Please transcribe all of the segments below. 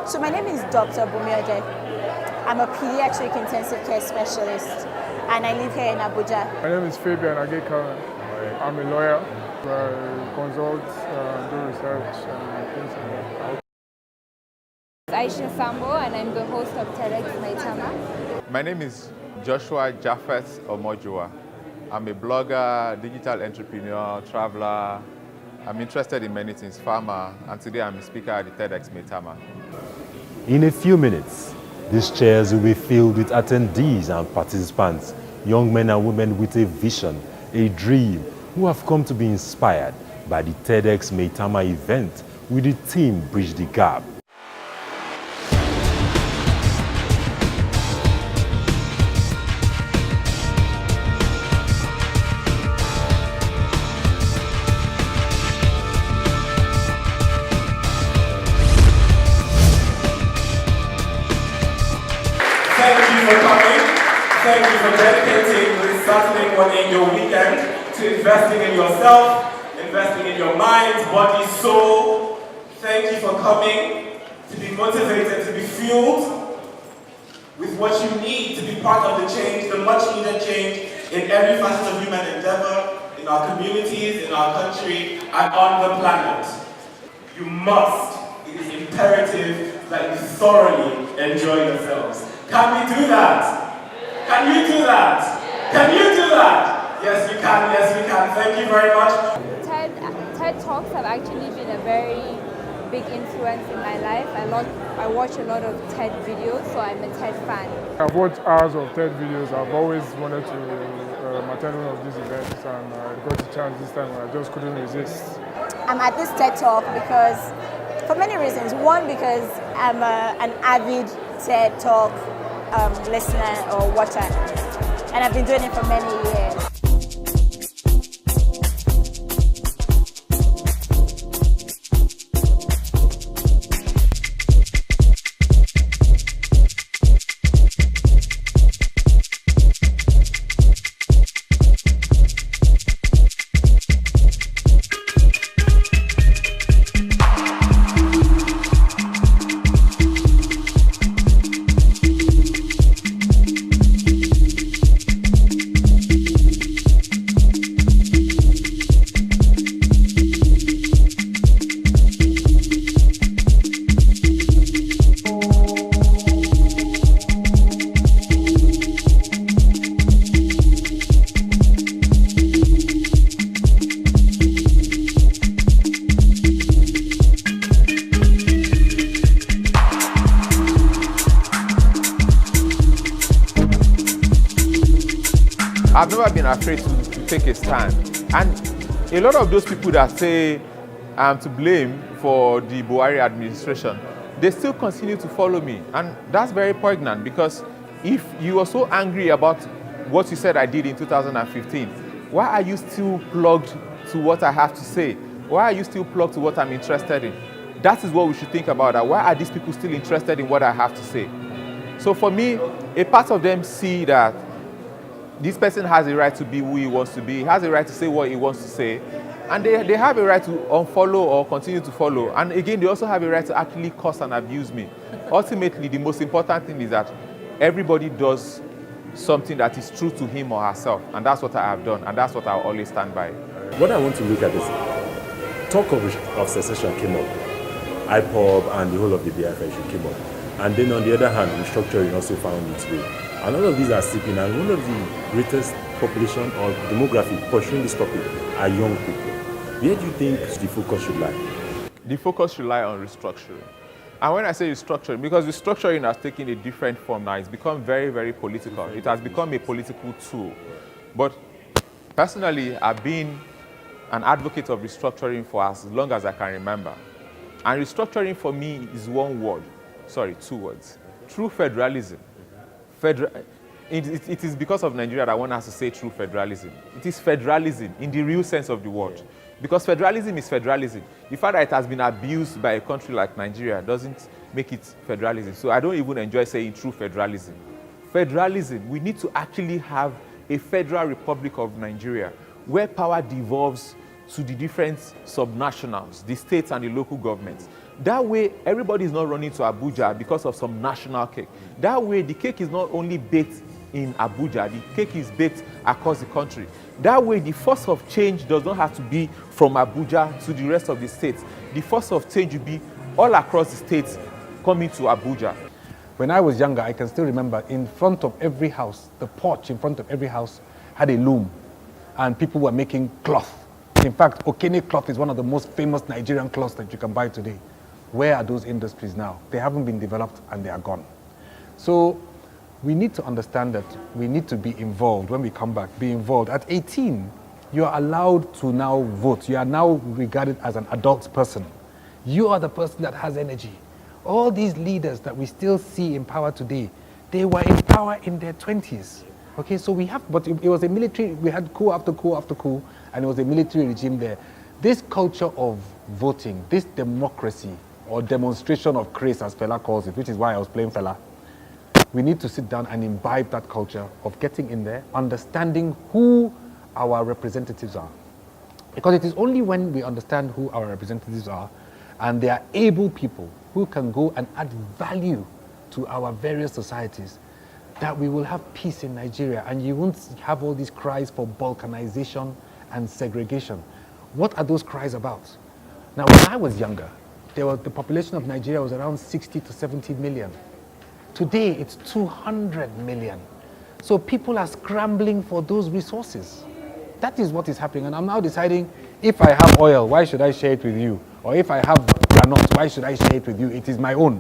So my name is Dr. Bumiode. I'm a pediatric intensive care specialist and I live here in Abuja. My name is Fabian Agekaren. I'm a lawyer. I consult, do research and things like that. Aisha Sambo and I'm the host of TEDx Maitama. My name is Joshua Jaffet Omojua. I'm a blogger, digital entrepreneur, traveler. I'm interested in many things, farmer, and today I'm a speaker at the TEDx Maitama. In a few minutes, these chairs will be filled with attendees and participants, young men and women with a vision, a dream, who have come to be inspired by the TEDx Maitama event with the theme Bridge the Gap. Thank you for coming. Thank you for dedicating this Saturday morning, your weekend, to investing in yourself, investing in your mind, body, soul. Thank you for coming to be motivated, to be fueled with what you need to be part of the change, the much needed change in every facet of human endeavor, in our communities, in our country, and on the planet. You must, it is imperative that you thoroughly enjoy yourselves. Can we do that? Can you do that? Can you do that? Yes, you can. Yes, we can. Thank you very much. TED Talks have actually been a very big influence in my life. I watch a lot of TED videos, so I'm a TED fan. I've watched hours of TED videos. I've always wanted to attend one of these events, and I got the chance this time and I just couldn't resist. I'm at this TED Talk because, for many reasons. One, because I'm an avid TED Talk listener or watcher, and I've been doing it for many years. I've never been afraid to take a stand. And a lot of those people that say I'm to blame for the Buhari administration, they still continue to follow me. And that's very poignant, because if you are so angry about what you said I did in 2015, why are you still plugged to what I have to say? Why are you still plugged to what I'm interested in? That is what we should think about. That why are these people still interested in what I have to say? So for me, a part of them see that this person has a right to be who he wants to be, he has a right to say what he wants to say, and they have a right to unfollow or continue to follow. And again, they also have a right to actually curse and abuse me. Ultimately, the most important thing is that everybody does something that is true to him or herself, and that's what I have done, and that's what I'll always stand by. What I want to look at is talk of secession came up, IPOB and the whole of the BFI issue came up. And then on the other hand, restructuring also found its way. And all of these are sleeping, and one of the greatest population or demography pursuing this topic are young people. Where do you think the focus should lie? The focus should lie on restructuring. And when I say restructuring, because restructuring has taken a different form now, it's become very, very political. It has become a political tool. But personally, I've been an advocate of restructuring for as long as I can remember. And restructuring for me is two words. True federalism. It is because of Nigeria that one has to say true federalism. It is federalism in the real sense of the word. Because federalism is federalism. The fact that it has been abused by a country like Nigeria doesn't make it federalism. So I don't even enjoy saying true federalism. Federalism, we need to actually have a federal republic of Nigeria where power devolves to the different subnationals, the states and the local governments. That way, everybody is not running to Abuja because of some national cake. That way, the cake is not only baked in Abuja, the cake is baked across the country. That way, the force of change does not have to be from Abuja to the rest of the states. The force of change will be all across the states coming to Abuja. When I was younger, I can still remember in front of every house, the porch in front of every house had a loom, and people were making cloth. In fact, Okene cloth is one of the most famous Nigerian cloths that you can buy today. Where are those industries now? They haven't been developed and they are gone. So we need to understand that we need to be involved when we come back, be involved. At 18, you are allowed to now vote. You are now regarded as an adult person. You are the person that has energy. All these leaders that we still see in power today, they were in power in their 20s. Okay, so we have, but it was a military, we had coup after coup after coup, and it was a military regime there. This culture of voting, this democracy, or demonstration of grace, as Fela calls it, which is why I was playing Fela, we need to sit down and imbibe that culture of getting in there, understanding who our representatives are. Because it is only when we understand who our representatives are, and they are able people who can go and add value to our various societies, that we will have peace in Nigeria, and you won't have all these cries for balkanization and segregation. What are those cries about? Now, when I was younger, the population of Nigeria was around 60 to 70 million. Today, it's 200 million. So people are scrambling for those resources. That is what is happening. And I'm now deciding, if I have oil, why should I share it with you? Or if I have granite, why should I share it with you? It is my own,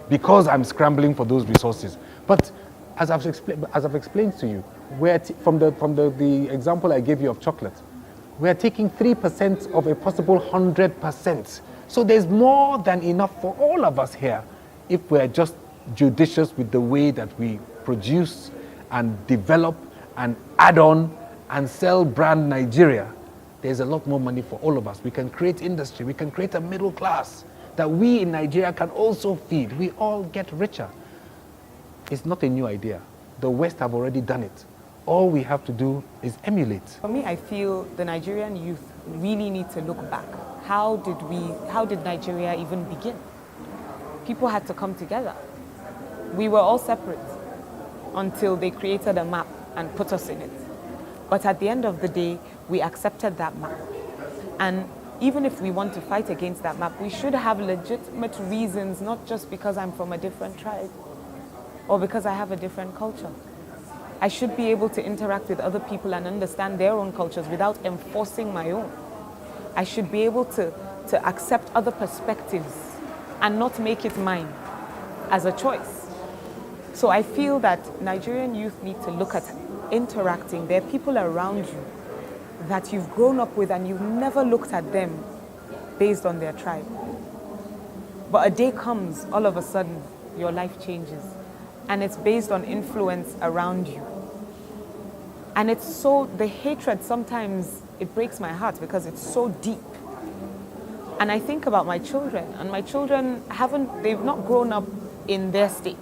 because I'm scrambling for those resources. But as I've explained to you, from the example I gave you of chocolate, we're taking 3% of a possible 100%. So there's more than enough for all of us here if we're just judicious with the way that we produce and develop and add on and sell brand Nigeria. There's a lot more money for all of us. We can create industry, we can create a middle class that we in Nigeria can also feed. We all get richer. It's not a new idea. The West have already done it. All we have to do is emulate. For me, I feel the Nigerian youth really need to look back. How did Nigeria even begin? People had to come together. We were all separate until they created a map and put us in it. But at the end of the day, we accepted that map. And even if we want to fight against that map, we should have legitimate reasons, not just because I'm from a different tribe or because I have a different culture. I should be able to interact with other people and understand their own cultures without enforcing my own. I should be able to accept other perspectives and not make it mine as a choice. So I feel that Nigerian youth need to look at interacting. There are people around you that you've grown up with and you've never looked at them based on their tribe. But a day comes, all of a sudden, your life changes. And it's based on influence around you. And it's so, the hatred sometimes, it breaks my heart because it's so deep. And I think about my children, and my children they've not grown up in their states.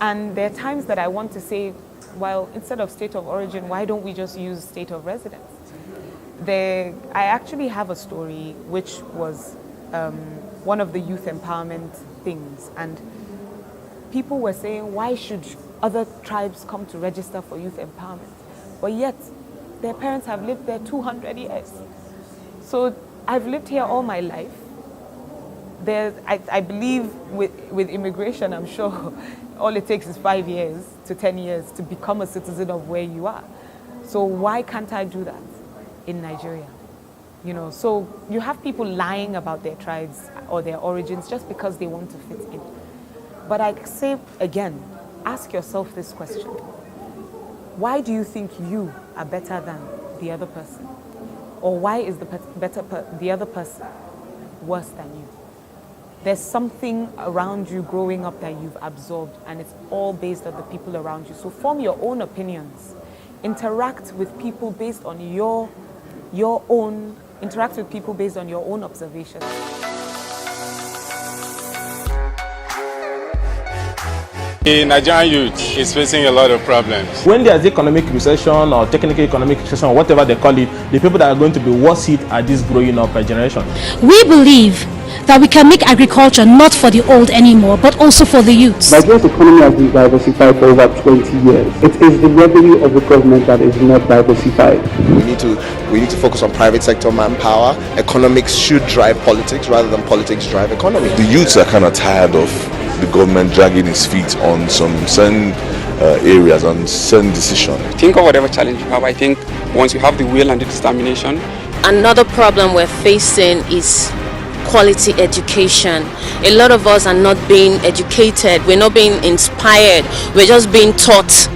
And there are times that I want to say, well, instead of state of origin, why don't we just use state of residence? I actually have a story which was one of the youth empowerment things. And people were saying, why should other tribes come to register for youth empowerment? But yet, their parents have lived there 200 years. So I've lived here all my life. I believe with immigration, I'm sure all it takes is 5 years to 10 years to become a citizen of where you are. So why can't I do that in Nigeria? You know, so you have people lying about their tribes or their origins just because they want to fit in. But I say again, ask yourself this question. Why do you think you are better than the other person? Or why is the other person worse than you? There's something around you growing up that you've absorbed, and it's all based on the people around you. So form your own opinions. Interact with people based on your own observations. The Nigerian youth is facing a lot of problems. When there's economic recession or technical economic recession or whatever they call it, the people that are going to be worst hit are this growing up generation. We believe that we can make agriculture not for the old anymore, but also for the youths. Nigeria's economy has been diversified for over 20 years. It is the revenue of the government that is not diversified. We need to focus on private sector manpower. Economics should drive politics rather than politics drive economy. The youths are kind of tired of the government dragging its feet on some certain areas, on certain decisions. Think of whatever challenge you have. I think once you have the will and the determination. Another problem we're facing is quality education. A lot of us are not being educated. We're not being inspired. We're just being taught